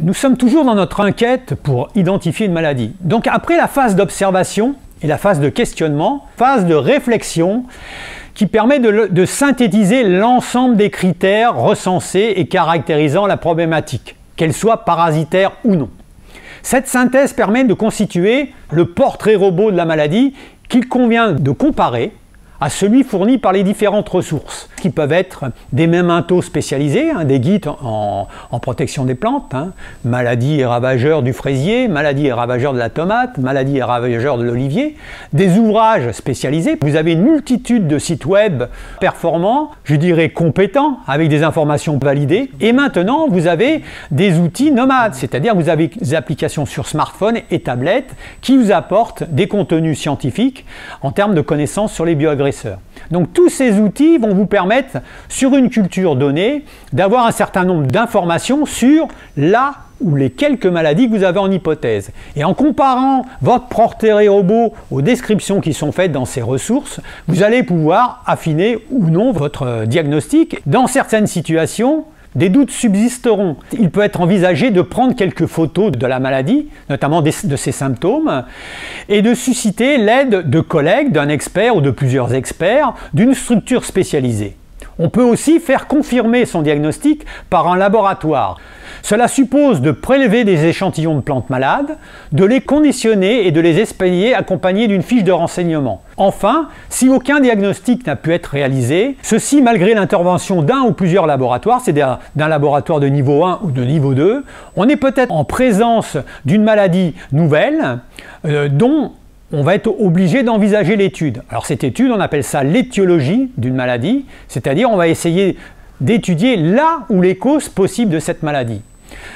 Nous sommes toujours dans notre enquête pour identifier une maladie. Donc après la phase d'observation et la phase de questionnement, phase de réflexion qui permet de synthétiser l'ensemble des critères recensés et caractérisant la problématique, qu'elle soit parasitaire ou non. Cette synthèse permet de constituer le portrait robot de la maladie qu'il convient de comparer à celui fourni par les différentes ressources, qui peuvent être des mémentos spécialisés, des guides en protection des plantes, maladies et ravageurs du fraisier, maladies et ravageurs de la tomate, maladies et ravageurs de l'olivier, des ouvrages spécialisés. Vous avez une multitude de sites web performants, je dirais compétents, avec des informations validées. Et maintenant, vous avez des outils nomades, c'est-à-dire vous avez des applications sur smartphone et tablettes qui vous apportent des contenus scientifiques en termes de connaissances sur les bioagresseurs. Donc tous ces outils vont vous permettre, sur une culture donnée, d'avoir un certain nombre d'informations sur la ou les quelques maladies que vous avez en hypothèse. Et en comparant votre portrait robot aux descriptions qui sont faites dans ces ressources, vous allez pouvoir affiner ou non votre diagnostic. Dans certaines situations, des doutes subsisteront. Il peut être envisagé de prendre quelques photos de la maladie, notamment de ses symptômes, et de susciter l'aide de collègues, d'un expert ou de plusieurs experts, d'une structure spécialisée. On peut aussi faire confirmer son diagnostic par un laboratoire. Cela suppose de prélever des échantillons de plantes malades, de les conditionner et de les expédier accompagnés d'une fiche de renseignement. Enfin, si aucun diagnostic n'a pu être réalisé, ceci malgré l'intervention d'un ou plusieurs laboratoires, c'est-à-dire d'un laboratoire de niveau 1 ou de niveau 2, on est peut-être en présence d'une maladie nouvelle dont on va être obligé d'envisager l'étude. Alors cette étude, on appelle ça l'étiologie d'une maladie, c'est-à-dire on va essayer d'étudier là où les causes possibles de cette maladie.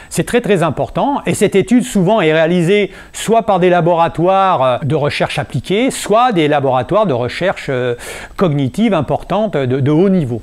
C'est très important et cette étude souvent est réalisée soit par des laboratoires de recherche appliquée, soit des laboratoires de recherche cognitive importante de haut niveau.